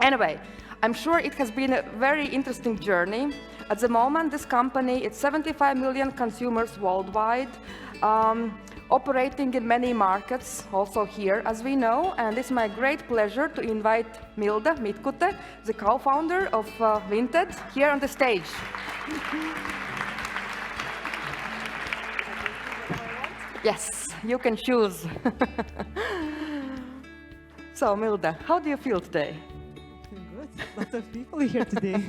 Anyway, I'm sure it has been a very interesting journey. At the moment, this company, it's 75 million consumers worldwide, operating in many markets, also here, as we know. And it's my great pleasure to invite Milda Mitkutė, the co-founder of Vinted, here on the stage. Yes, you can choose. So, Milda, how do you feel today? Good. Lots of people here today.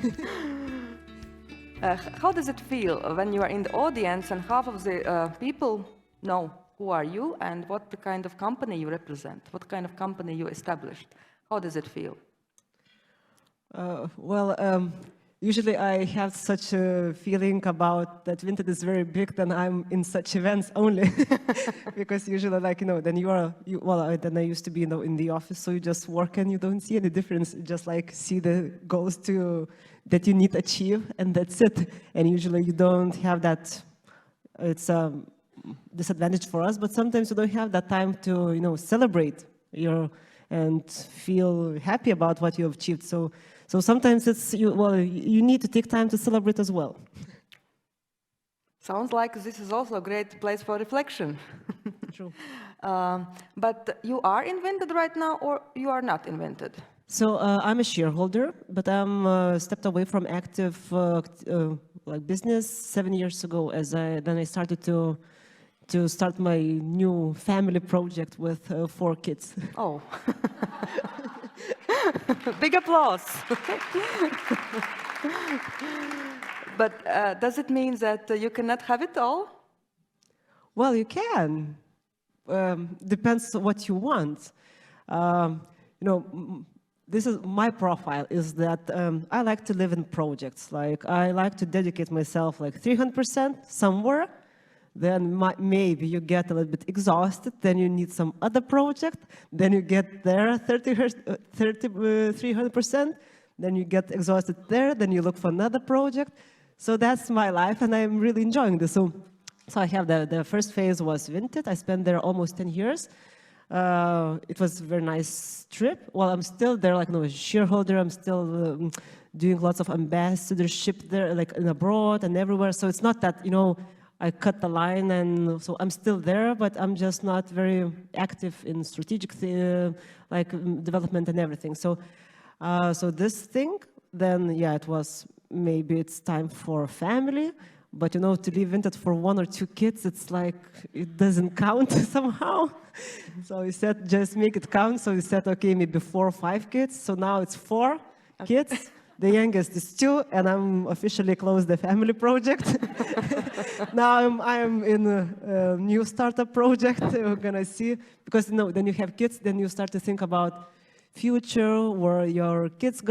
How does it feel when you are in the audience and half of the people know who are you and what the kind of company you represent, what kind of company you established? How does it feel? Usually I have such a feeling about that Vinted is very big, then I'm in such events only. Because usually, like, then then I used to be in the office, so you just work and you don't see any difference. You just like see the goals that you need to achieve, and that's it. And usually you don't have that. It's a disadvantage for us, but sometimes you don't have that time to celebrate and feel happy about what you have achieved. So sometimes you need to take time to celebrate as well. Sounds like this is also a great place for reflection. True. But you are in Vinted right now, or you are not in Vinted? So I'm a shareholder, but I'm stepped away from active business 7 years ago. Then I started to start my new family project with 4 kids. Oh. Big applause. But does it mean that you cannot have it all? Well, you can. Depends what you want. This is my profile, is that I like to live in projects. Like, I like to dedicate myself like 300% somewhere. Then maybe you get a little bit exhausted, then you need some other project, then you get there 300%, then you get exhausted there, then you look for another project. So that's my life, and I'm really enjoying this. So I have the first phase was Vinted. I spent there almost 10 years. It was a very nice trip. Well, I'm still there, like a shareholder. I'm still doing lots of ambassadorship there, like abroad and everywhere. So it's not that, I cut the line, and so I'm still there, but I'm just not very active in strategic development and everything. So this thing, then it was maybe it's time for family, but to leave Vinted for 1 or 2 kids, it's like it doesn't count somehow. So we said just make it count. So we said okay, maybe 4 or 5 kids. So now it's 4 kids. The youngest is 2, and I'm officially closed the family project. Now I'm in a new startup project. We're gonna see, because then you have kids, then you start to think about future, where your kids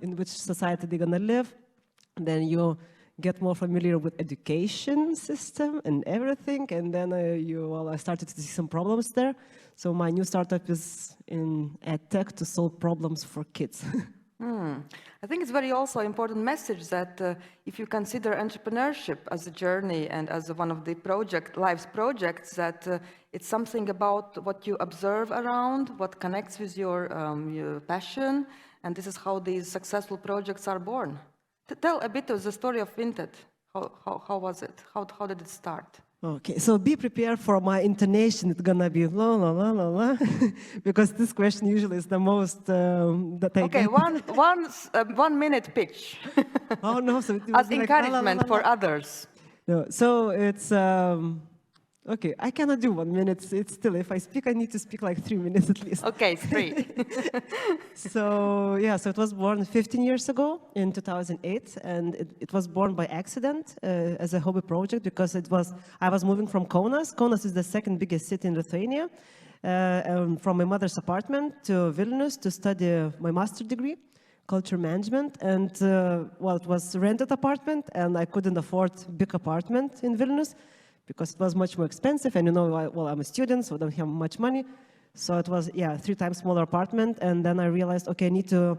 in which society they're gonna live. Then you get more familiar with education system and everything, and then I started to see some problems there. So my new startup is in EdTech to solve problems for kids. I think it's very also important message that if you consider entrepreneurship as a journey and as one of the life's projects, that it's something about what you observe around, what connects with your passion, and this is how these successful projects are born. Tell a bit of the story of Vinted. How was it? How did it start? Okay, so be prepared for my intonation. It's gonna be la la la la la, because this question usually is the most that I get. Okay, 1 minute pitch. Oh no, so as encouragement for others. No, so it's okay. I cannot do 1 minute. It's still, if I speak, I need to speak like 3 minutes at least. Okay, 3. So it was born 15 years ago in 2008, and it was born by accident as a hobby project, because I was moving from Kaunas. Kaunas is the 2nd biggest city in Lithuania, from my mother's apartment to Vilnius to study my master's degree, culture management, and it was a rented apartment, and I couldn't afford big apartment in Vilnius, because it was much more expensive, and I'm a student, so I don't have much money. So it was, 3 times smaller apartment, and then I realized, okay, I need to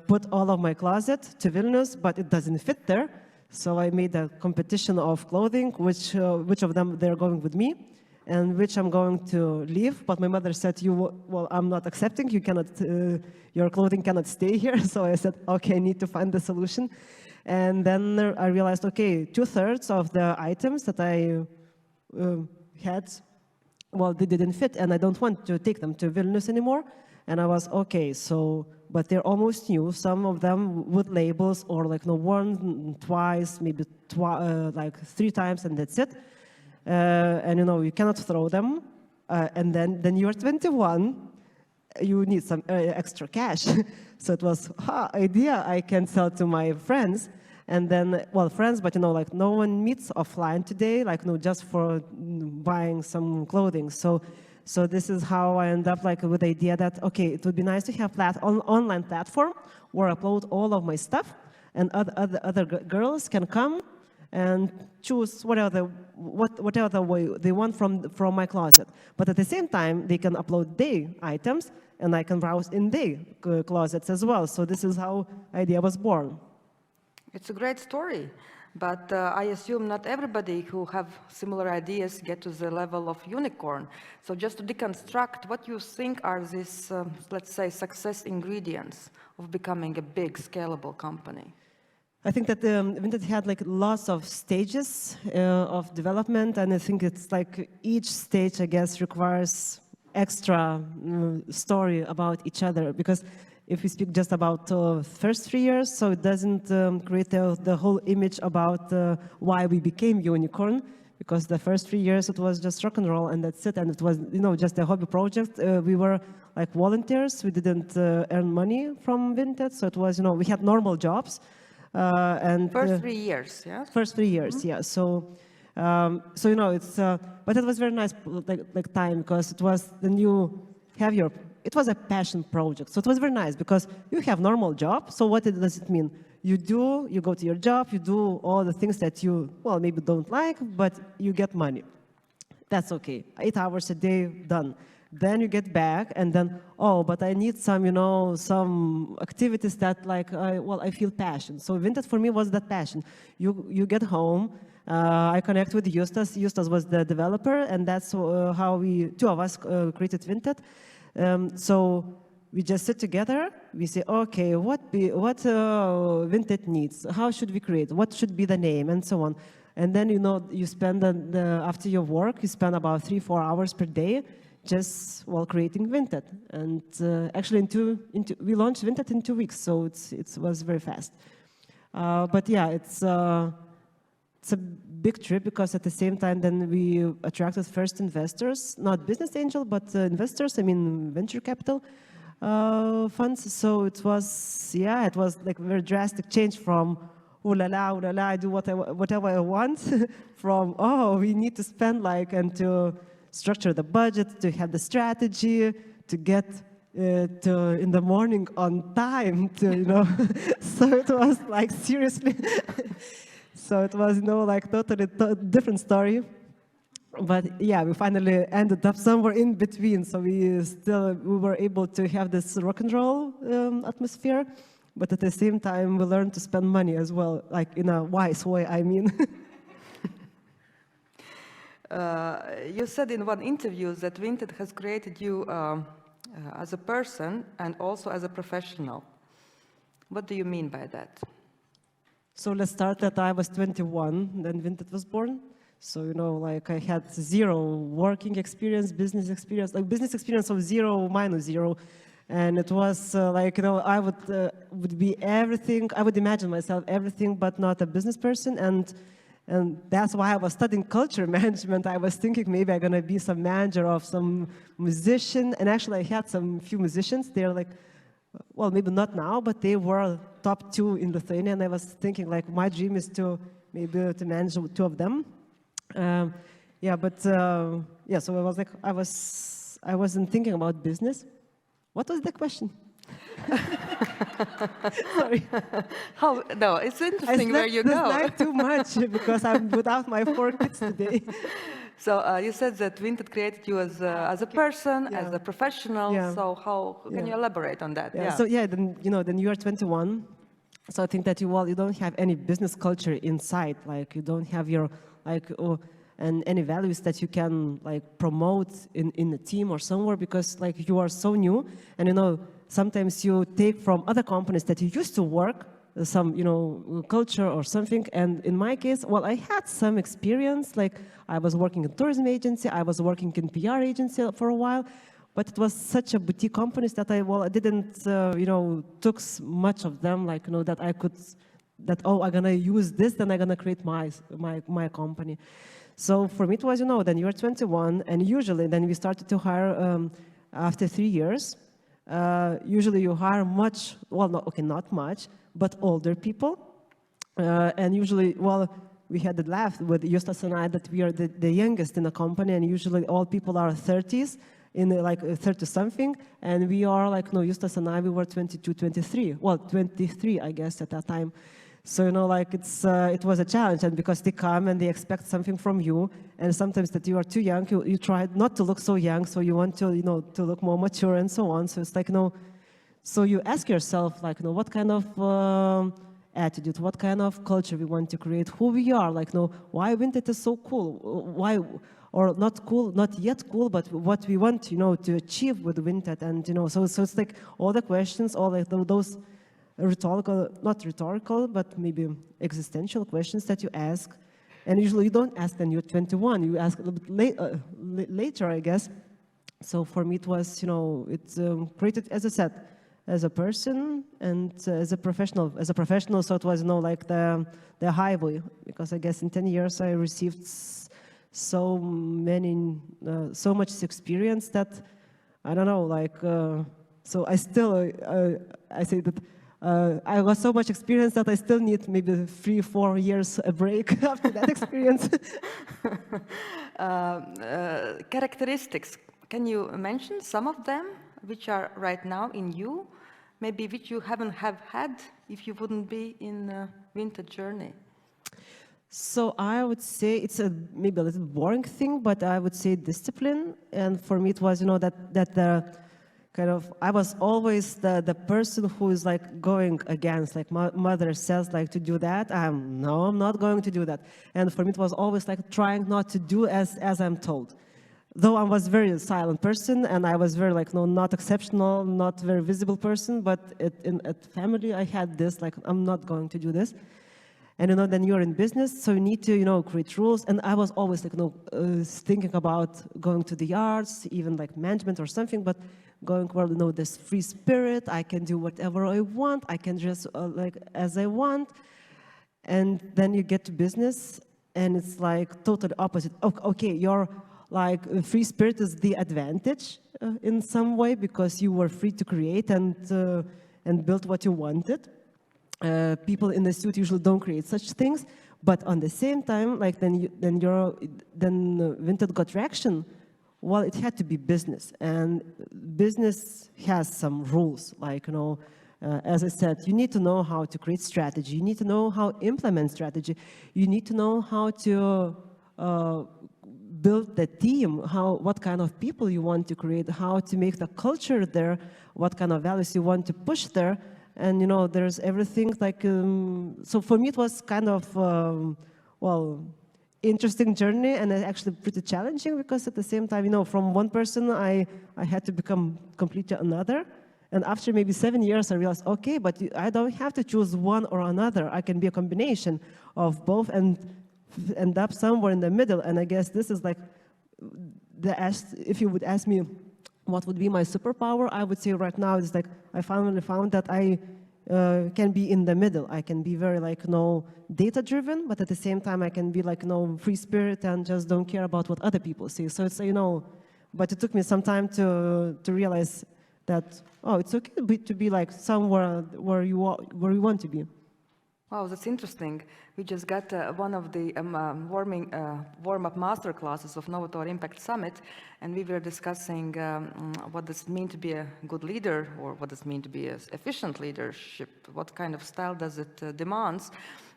put all of my closet to Vilnius, but it doesn't fit there. So I made a competition of clothing, which of them they're going with me. and which I'm going to leave. But my mother said, well, I'm not accepting. You cannot, your clothing cannot stay here. So I said, okay, I need to find the solution. And then I realized, okay, 2/3 of the items that I had, well, they didn't fit, and I don't want to take them to Vilnius anymore. And I was, okay, so, but they're almost new. Some of them with labels, or like worn twice, maybe like 3 times, and that's it. And you cannot throw them. And then you're 21, you need some extra cash. So it was, idea I can sell to my friends. And then, well, friends, but like no one meets offline today, like just for buying some clothing. So this is how I end up like with the idea that, okay, it would be nice to have online platform where I upload all of my stuff, and other girls can come and choose whatever way they want from my closet. But at the same time, they can upload their items, and I can browse in their closets as well. So this is how idea was born. It's a great story, but I assume not everybody who have similar ideas get to the level of unicorn. So just to deconstruct, what you think are these, let's say, success ingredients of becoming a big, scalable company? I think that Vinted had like lots of stages of development, and I think it's like each stage, I guess, requires extra story about each other, because if we speak just about first 3 years, so it doesn't create the whole image about why we became unicorn, because the first 3 years it was just rock and roll, and that's it, and it was just a hobby project. We were like volunteers, we didn't earn money from Vinted, so it was we had normal jobs. And first 3 years, yeah. First 3 years, yeah. So, it's but it was very nice like time, because it was then you have it was a passion project. So it was very nice because you have normal job. So what does it mean? You go to your job, you do all the things that you maybe don't like, but you get money. That's okay. 8 hours a day, done. Then you get back, and then, but I need some, some activities that like, I feel passion. So Vinted for me was that passion. You get home, I connect with Justas. Justas was the developer, and that's how two of us created Vinted. So we just sit together, we say, okay, what Vinted needs? How should we create? What should be the name? And so on. And then, you spend, after your work, you spend about 3-4 hours per day just creating Vinted. And actually, we launched Vinted in 2 weeks, so it was very fast. But yeah, it's a big trip, because at the same time, then we attracted first investors, not business angel, but investors, venture capital funds. So it was like a very drastic change from, ooh la la, I do whatever I want, from, we need to spend and to structure the budget, to have the strategy, to get in the morning on time, so it was like seriously. So it was, totally different story. But yeah, we finally ended up somewhere in between. So we were able to have this rock and roll atmosphere, but at the same time, we learned to spend money as well, like in a wise way, I mean. You said in one interview that Vinted has created you as a person and also as a professional. What do you mean by that? So let's start that I was 21, then Vinted was born. So, I had 0 working experience, business experience, business experience of 0 minus 0. And it was I would be everything, I would imagine myself everything but not a business person. And that's why I was studying culture management. I was thinking maybe I'm going to be some manager of some musician. And actually, I had few musicians. They're maybe not now, but they were top 2 in Lithuania. And I was thinking, my dream is to manage 2 of them. So I wasn't thinking about business. What was the question? Sorry. No, it's interesting where you go. I slept too much because I'm without my 4 kids today. So you said that Vinted created you as a person, as a professional. Yeah. So how can you elaborate on that? Yeah. So then you are 21. So I think that you don't have any business culture inside. You don't have your and any values that you can like promote in a team or somewhere, because like you are so new, and you know, sometimes you take from other companies that you used to work, some, you know, culture or something. And in my case, well, I had some experience, like I was working in tourism agency, I was working in PR agency for a while, but it was such a boutique companies that I didn't, you know, took much of them, like, you know, that I could, that, oh, I'm gonna use this, then I'm gonna create my company. So for me it was, you know, then you're 21, and usually then we started to hire after 3 years. Usually you hire much, well, not much, but older people. And usually, well, we had the laugh with Justas and I that we are the youngest in the company, and usually all people are 30s, in like 30 something, and we are like, no, Justas and I, we were 22, 23, well, 23, I guess, at that time. So, you know, like it was a challenge, and because they come and they expect something from you, and sometimes that you are too young, you try not to look so young, so you want to, you know, to look more mature and so on. So it's like, you know, so you ask yourself, like, you know, what kind of attitude, what kind of culture we want to create, who we are, like, you know, why Vinted is so cool, why, or not cool, not yet cool, but what we want, you know, to achieve with Vinted, and, you know, so it's like all the questions, all like those rhetorical, not rhetorical, but maybe existential questions that you ask. And usually you don't ask when you're 21, you ask a little bit later, I guess. So for me it was, you know, it's created, as I said, as a person and as a professional. As a professional, so it was, you know, like the highway, because I guess in 10 years I received so much experience that, I don't know, like, so I still, I say that I got so much experience that I still need maybe 3-4 years a break after that experience. Characteristics, can you mention some of them which are right now in you, maybe which you haven't have had if you wouldn't be in Vinted journey? So I would say it's maybe a little boring thing, but I would say discipline. And for me it was, you know, that kind of, I was always the person who is like going against, like my mother says like to do that, no, I'm not going to do that. And for me it was always like trying not to do as I'm told. Though I was very silent person, and I was very like, no, not exceptional, not very visible person, but at family I had this, like, I'm not going to do this. And, you know, then you're in business, so you need to, you know, create rules. And I was always like, you know, thinking about going to the yards, even like management or something, but going, well, you know, this free spirit, I can do whatever I want, I can dress like as I want. And then you get to business, and it's like totally opposite. Okay, you're like, free spirit is the advantage in some way, because you were free to create and build what you wanted. People in the suit usually don't create such things, but on the same time, like then Vinted got traction. Well, it had to be business, and business has some rules. Like, you know, as I said, you need to know how to create strategy. You need to know how to implement strategy. You need to know how to build the team, what kind of people you want to create, how to make the culture there, what kind of values you want to push there. And, you know, there's everything like, so for me it was kind of, well, interesting journey, and actually pretty challenging, because at the same time, you know, from one person I had to become completely another. And after maybe 7 years I realized, okay, but I don't have to choose one or another. I can be a combination of both and end up somewhere in the middle. And I guess this is like, if you would ask me what would be my superpower, I would say right now is like, I finally found that I can be in the middle. I can be very like, you know, data driven, but at the same time I can be like, you know, free spirit and just don't care about what other people say. So it's, you know, but it took me some time to realize that, oh, it's okay to be like somewhere where you want to be. Wow, that's interesting. We just got one of the warm-up master classes of Novatore Impact Summit, and we were discussing what does it mean to be a good leader, or what does it mean to be an efficient leadership, what kind of style does it demands.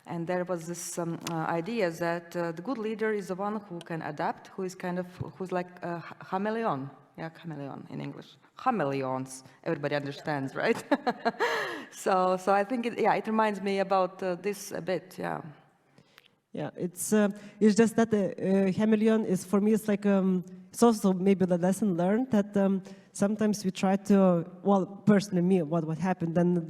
And there was this idea that the good leader is the one who can adapt, who's like a chameleon. Yeah, chameleon in English. Chameleons, everybody understands, right? So I think it reminds me about this a bit, yeah. Yeah, it's just that chameleon is for me. It's like it's also maybe the lesson learned that sometimes we try to. Well, personally, me, what happened? Then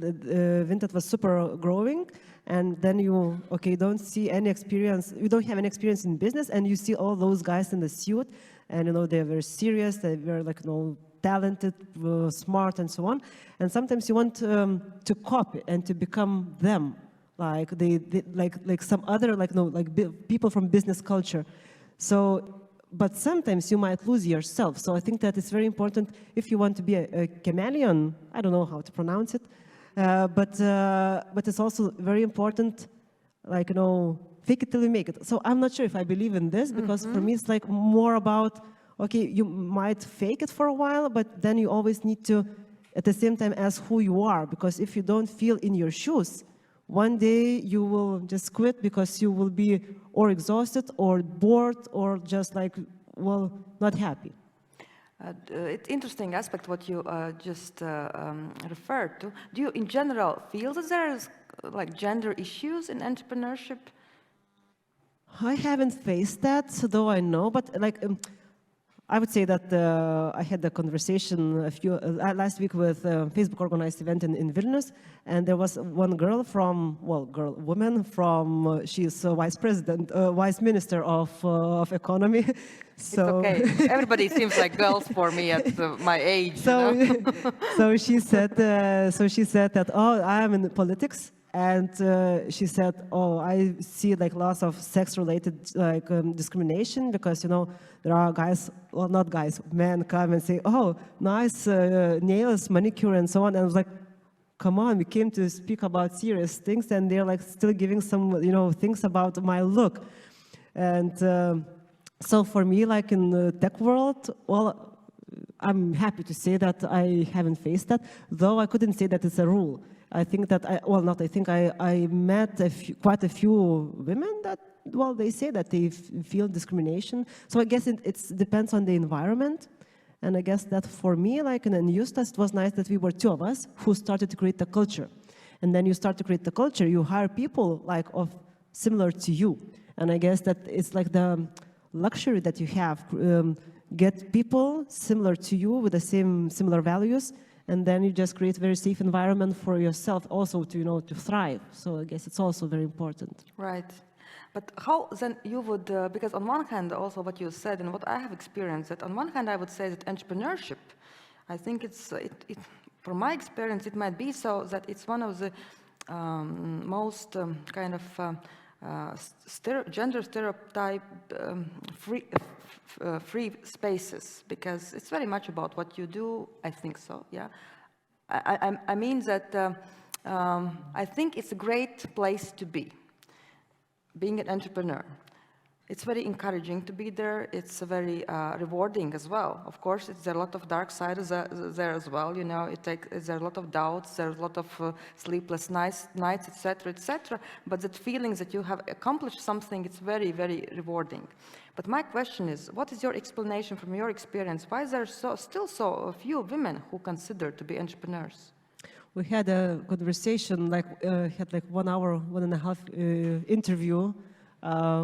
Vinted was super growing, and then you don't see any experience. You don't have any experience in business, and you see all those guys in the suit, and they're very serious. They're very talented, smart, and so on. And sometimes you want to copy and to become them. Like like some other people from business culture. So, but sometimes you might lose yourself. So I think that it's very important if you want to be a chameleon. I don't know how to pronounce it, but it's also very important, fake it till you make it. So I'm not sure if I believe in this because for me it's like more about you might fake it for a while, but then you always need to at the same time ask who you are, because if you don't feel in your shoes, one day you will just quit because you will be or exhausted or bored or just not happy. It's interesting aspect what you just referred to. Do you in general feel that there's gender issues in entrepreneurship? I haven't faced that, though I know, but I would say that I had a conversation last week with a Facebook organized event in Vilnius, and there was one woman from, she's vice minister of economy. So it's okay. Everybody seems like girls for me at my age. So she said that, I am in politics. And she said, I see lots of sex-related discrimination because, there are guys, well, not guys, men come and say, nice nails, manicure, and so on. And I was like, come on, we came to speak about serious things, and they're still giving some, things about my look. And so for me, in the tech world, well, I'm happy to say that I haven't faced that, though I couldn't say that it's a rule. I think that I met quite a few women that, they say that they feel discrimination. So I guess it depends on the environment. And I guess that for me, in Justas, it was nice that we were two of us who started to create the culture. And then you start to create the culture, you hire people similar to you. And I guess that it's the luxury that you have, get people similar to you with the similar values. And then you just create a very safe environment for yourself also to, to thrive. So I guess it's also very important. Right. But how then you would, because on one hand, also what you said and what I have experienced, that on one hand, I would say that entrepreneurship, I think from my experience, it might be so that it's one of the most gender stereotype free spaces, because it's very much about what you do. I think so, yeah. I mean that I think it's a great place to be, being an entrepreneur. It's very encouraging to be there. It's very rewarding as well. Of course, there are a lot of dark sides there as well. There are a lot of doubts. There are a lot of sleepless nights, etc., etc. But that feeling that you have accomplished something, it's very, very rewarding. But my question is, what is your explanation from your experience? Why is there still so few women who consider to be entrepreneurs? We had a conversation, had 1 hour, 1.5 interview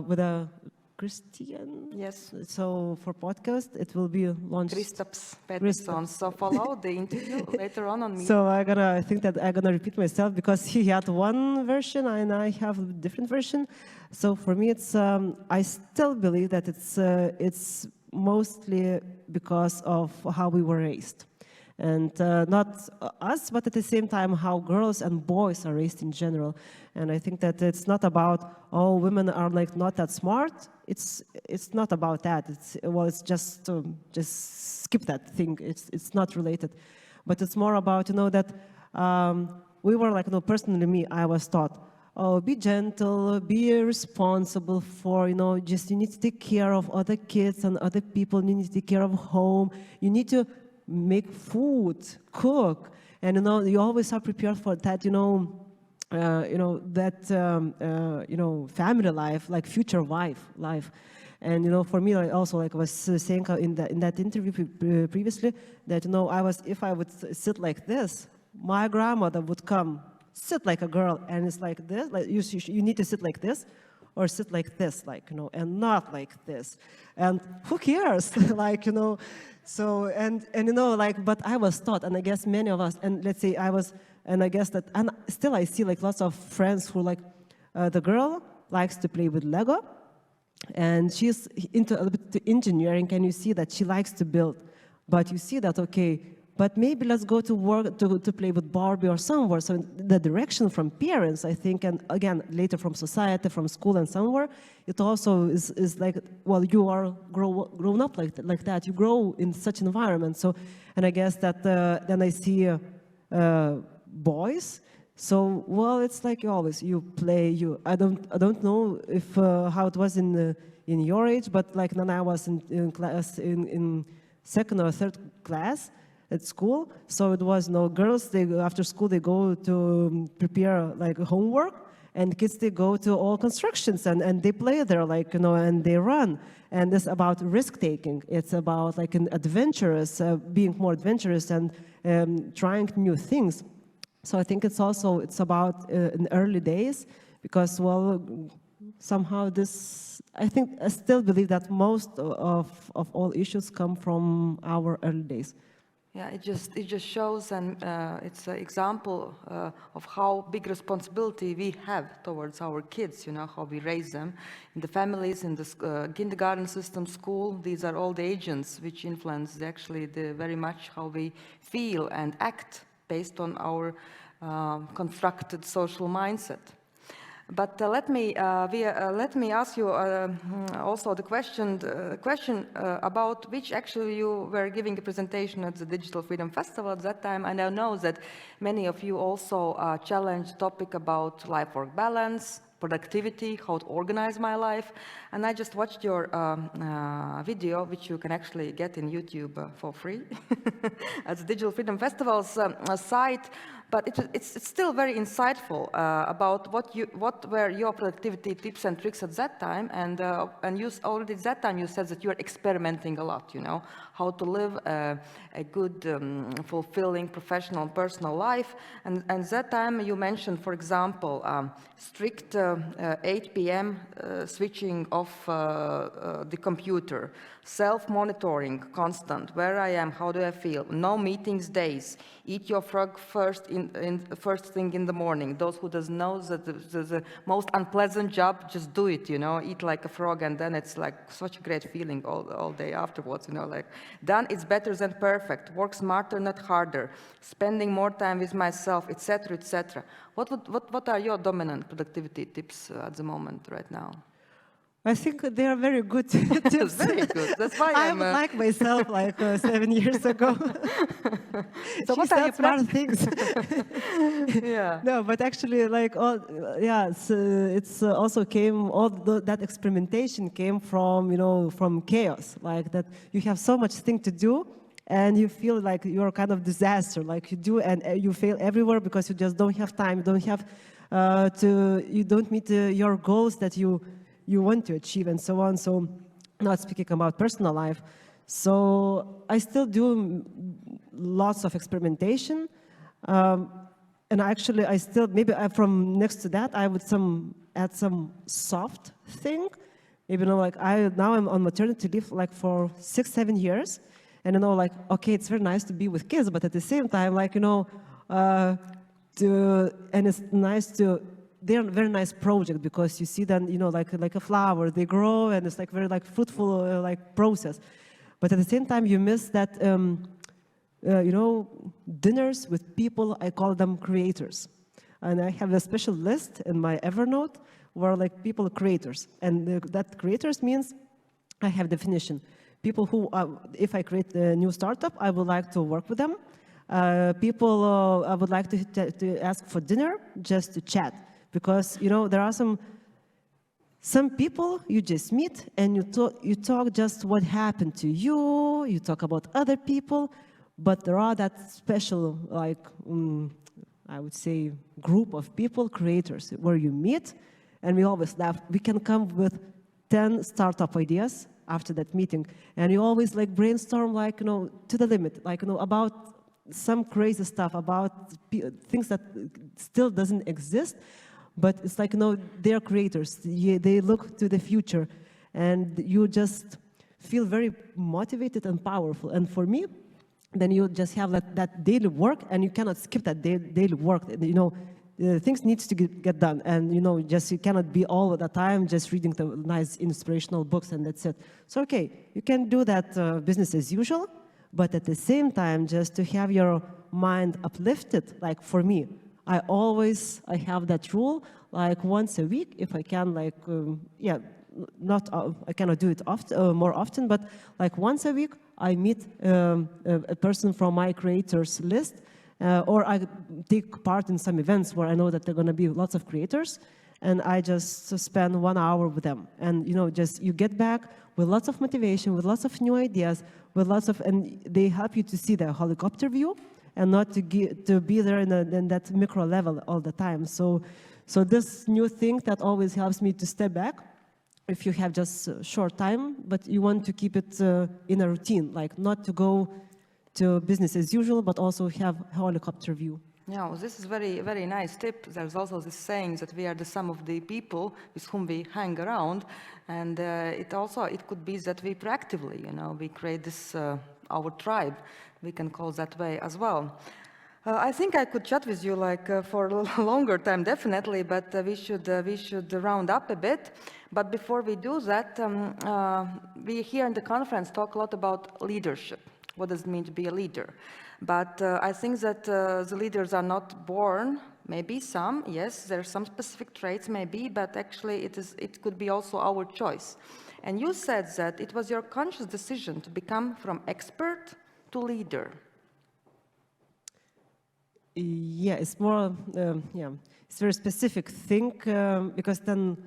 with a Christian. Yes. So for podcast, it will be launched. Kristaps Peterson. So follow the interview later on me. So I think that I'm gonna repeat myself because he had one version and I have a different version. So for me, it's I still believe that it's mostly because of how we were raised. And not us, but at the same time, how girls and boys are raised in general. And I think that it's not about, women are not that smart. It's not about that. It's just skip that thing. It's not related. But it's more about, that we were personally me, I was taught, be gentle, be responsible for, you need to take care of other kids and other people. You need to take care of home. You need to make food, cook, and you always are prepared for that. Family life, future life. And for me, I also I was saying in that interview previously that if I would sit like this, my grandmother would come sit like a girl, and it's like this, you need to sit like this, or sit like this, like, you know, and not like this. And who cares? Like, you know, so, and you know, like, but I was taught, and I guess many of us, and let's say I was, and I guess that, and still I see like lots of friends who like, the girl likes to play with Lego, and she's into a little bit to engineering, and you see that she likes to build. But you see that, okay, but maybe let's go to work, to play with Barbie or somewhere. So the direction from parents, I think, and again, later from society, from school and somewhere, it also is like, well, you are grown up like that. You grow in such environment. So, and I guess that then I see boys. So, well, it's like always, you play, I don't know if how it was in your age, but like when I was in class, in second or third class at school, so it was no girls, after school they go to prepare like homework, and kids, they go to all constructions and they play there, like, you know, and they run. And it's about risk-taking. It's about like an adventurous, being more adventurous and trying new things. So I think it's about in early days, because, well, somehow this, I still believe that most of all issues come from our early days. Yeah, it just shows, and it's an example of how big responsibility we have towards our kids, you know, how we raise them in the families, in the kindergarten system, school. These are all the agents which influence actually very much how we feel and act based on our constructed social mindset. But let me ask you also the question about which actually you were giving a presentation at the Digital Freedom Festival at that time, and I know that many of you also challenged the topic about life-work balance, productivity, how to organize my life, and I just watched your video, which you can actually get in YouTube for free at the Digital Freedom Festival's site. But it's still very insightful about what were your productivity tips and tricks at that time, and you already at that time you said that you are experimenting a lot, you know, how to live a good, fulfilling professional and personal life. And that time you mentioned, for example, strict 8 p.m. Switching off the computer, self-monitoring, constant, where I am, how do I feel, no meetings days, eat your frog first first thing in the morning. Those who doesn't know that the most unpleasant job, just do it, you know, eat like a frog, and then it's like such a great feeling all day afterwards, you know, like done, it's better than perfect, work smarter, not harder, spending more time with myself, etc., etc. What are your dominant productivity tips at the moment right now? I think they are very good tips. Very good. That's why I'm like myself, like 7 years ago. So what are you smart things? Yeah. No, but actually, like, it's also came. That experimentation came from, you know, from chaos. Like that, you have so much thing to do, and you feel like you're kind of disaster. Like you do, and you fail everywhere because you just don't have time. You don't have you don't meet your goals that you want to achieve, and so on. So, not speaking about personal life. So I still do lots of experimentation, and actually I still, maybe from next to that, I would add some soft thing. Maybe, you know, like now I'm on maternity leave like for 6-7 years, and, you know, like, okay, it's very nice to be with kids, but at the same time, like, you know, and it's nice to, they're a very nice project because you see them, you know, like a flower, they grow, and it's like very like fruitful like process. But at the same time, you miss that, you know, dinners with people, I call them creators. And I have a special list in my Evernote where like people creators. And that creators means, I have definition. People who, if I create a new startup, I would like to work with them. People I would like to ask for dinner, just to chat. Because, you know, there are some people you just meet and you talk just what happened to you, you talk about other people, but there are that special, like, I would say, group of people, creators, where you meet, and we always laugh. We can come with 10 startup ideas after that meeting, and you always like brainstorm, like, you know, to the limit, like, you know, about some crazy stuff, about things that still doesn't exist. but it's like, they're creators. They look to the future, and you just feel very motivated and powerful. And for me, then you just have that daily work, and you cannot skip that daily work. Things needs to get done, and you cannot be all the time just reading the nice inspirational books and that's it. So okay, you can do that business as usual, but at the same time, just to have your mind uplifted. Like for me, I have that rule, like once a week, if I can, I cannot do it more often, but like once a week, I meet a person from my creators list, or I take part in some events where I know that there are going to be lots of creators, and I just spend 1 hour with them. And you get back with lots of motivation, with lots of new ideas, and they help you to see the helicopter view, and not to be there in that micro level all the time. So this new thing that always helps me to step back, if you have just short time, but you want to keep it in a routine, like not to go to business as usual, but also have a helicopter view. Yeah, well, this is very, very nice tip. There's also this saying that we are the sum of the people with whom we hang around, and it could be that we proactively, we create this our tribe. We can call that way as well. I think I could chat with you for a longer time, definitely, but we should round up a bit. But before we do that, we here in the conference talk a lot about leadership. What does it mean to be a leader? But I think that the leaders are not born. Maybe some, yes, there are some specific traits, maybe, but actually it could be also our choice. And you said that it was your conscious decision to become from expert to leader. Yeah, it's more, it's a very specific thing, because then,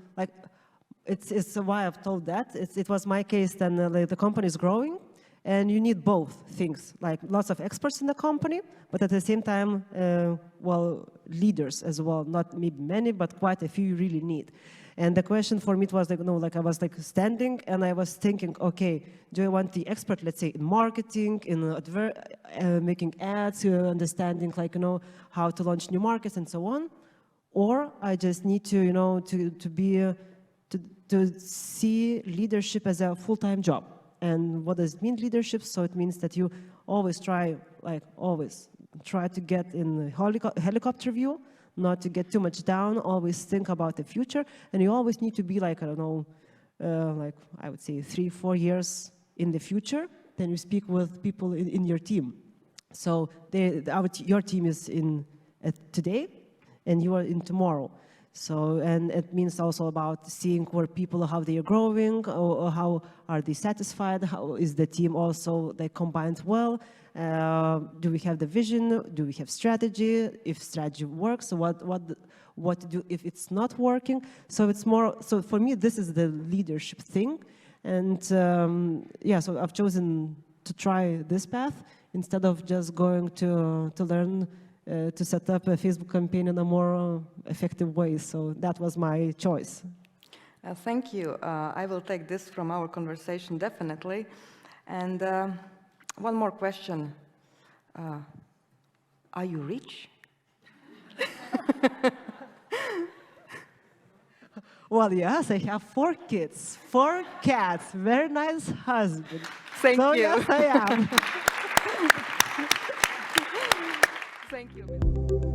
it's why I've told that. It was my case, then the company is growing, and you need both things, like lots of experts in the company, but at the same time, leaders as well. Not maybe many, but quite a few you really need. And the question for me was I was standing and I was thinking, okay, do I want the expert, let's say, in marketing, in making ads, understanding how to launch new markets and so on, or I just need to to see leadership as a full-time job. And what does it mean, leadership? So it means that you always try to get in helicopter view, not to get too much down, always think about the future, and you always need to be I would say 3-4 years in the future. Then you speak with people in your team. So your team is in today, and you are in tomorrow. So, and it means also about seeing where people, how they are growing, or how are they satisfied, how is the team also combined well, do we have the vision, do we have strategy, if strategy works, what to do if it's not working. So it's more, so for me this is the leadership thing, and so I've chosen to try this path instead of just going to learn to set up a Facebook campaign in a more effective way. So that was my choice. Thank you. I will take this from our conversation, definitely. And one more question. Are you rich? Well, yes, I have 4 kids, 4 cats, very nice husband. Thank you. Yes, I am. Thank you.